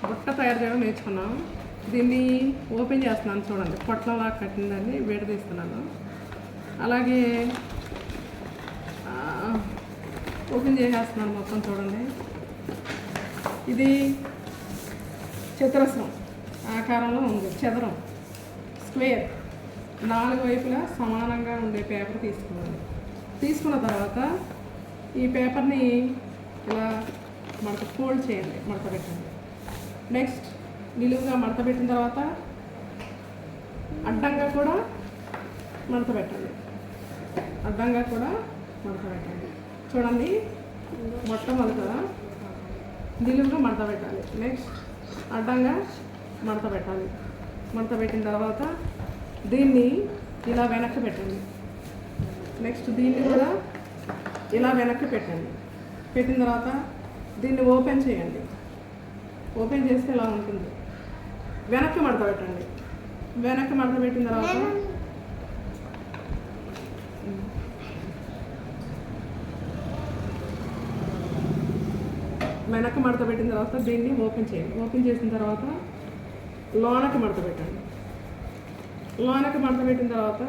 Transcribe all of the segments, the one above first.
బుట్ట తయారు చేయడం నేర్చుకున్నాం. దీన్ని ఓపెన్ చేస్తున్నాను చూడండి. పొట్లంలా కట్టిందని విడదీస్తున్నాను. అలాగే ఓపెన్ చేసేస్తున్నాను మొత్తం చూడండి. ఇది చతురస్రం ఆకారంలో ఉంది. చదరం స్క్వేర్ 4 వైపులా సమానంగా ఉండే పేపర్ తీసుకున్నాను. తీసుకున్న తర్వాత ఈ పేపర్ని ఇలా మడత ఫోల్డ్ చేయండి, మడత పెట్టండి. నెక్స్ట్ నిలువుగా మడత పెట్టిన తర్వాత అడ్డంగా కూడా మడత పెట్టండి. అడ్డంగా కూడా మడత పెట్టండి. చూడండి, మొట్టమొదట నిలువుగా మడత పెట్టాలి. నెక్స్ట్ అడ్డంగా మడత పెట్టాలి. మడత పెట్టిన తర్వాత దీన్ని ఇలా వెనక్కి పెట్టండి. నెక్స్ట్ దీన్ని కూడా ఇలా వెనక్కి పెట్టండి. పెట్టిన తర్వాత దీన్ని ఓపెన్ చేయండి. ఓపెన్ చేస్తే ఇలా ఉంటుంది. వెనక్కి మడత పెట్టండి. వెనక్కి మడత పెట్టిన తర్వాత వెనక్కి మడత పెట్టిన తర్వాత దీన్ని ఓపెన్ చేయండి. ఓపెన్ చేసిన తర్వాత లోనకి మడత పెట్టండి. లోనకి మడత పెట్టిన తర్వాత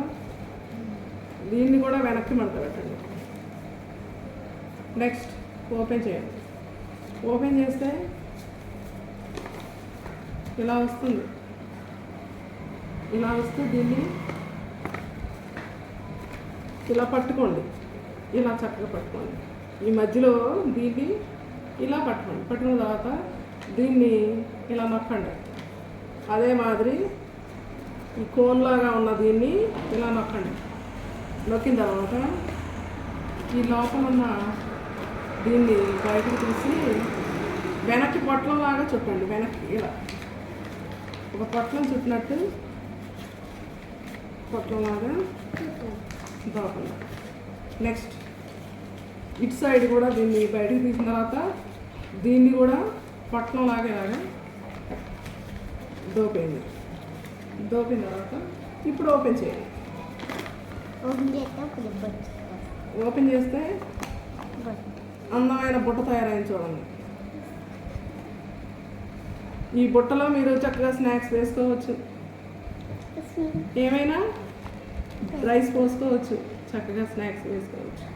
దీన్ని కూడా వెనక్కి మడత పెట్టండి. నెక్స్ట్ ఓపెన్ చేయండి. ఓపెన్ చేస్తే ఇలా వస్తుంది. ఇలా వస్తే దీన్ని ఇలా పట్టుకోండి. ఇలా చక్కగా పట్టుకోండి. ఈ మధ్యలో దీన్ని ఇలా పట్టుకోండి. పట్టుకున్న తర్వాత దీన్ని ఇలా నొక్కండి. అదే మాదిరి ఈ కోన్లాగా ఉన్న దీన్ని ఇలా నొక్కండి. నొక్కిన తర్వాత ఈ లోపల ఉన్న దీన్ని బయటకు తీసి వెనక్కి పొట్లంలాగా చుట్టండి. వెనక్కి ఇలా ఒక పొట్లం చుట్టినట్టు పొట్లంలాగా దోపండి. నెక్స్ట్ ఇటు సైడ్ కూడా దీన్ని బయటకు తీసిన తర్వాత దీన్ని కూడా పొట్లంలాగా ఇలాగా దోపేయండి. దోపిన తర్వాత ఇప్పుడు ఓపెన్ చేయండి. ఓపెన్ చేస్తే అందమైన బుట్ట తయారైంది చూడండి. ఈ బుట్టలో మీరు చక్కగా స్నాక్స్ వేసుకోవచ్చు. ఏమైనా రైస్ పోసుకోవచ్చు. చక్కగా స్నాక్స్ వేసుకోవచ్చు.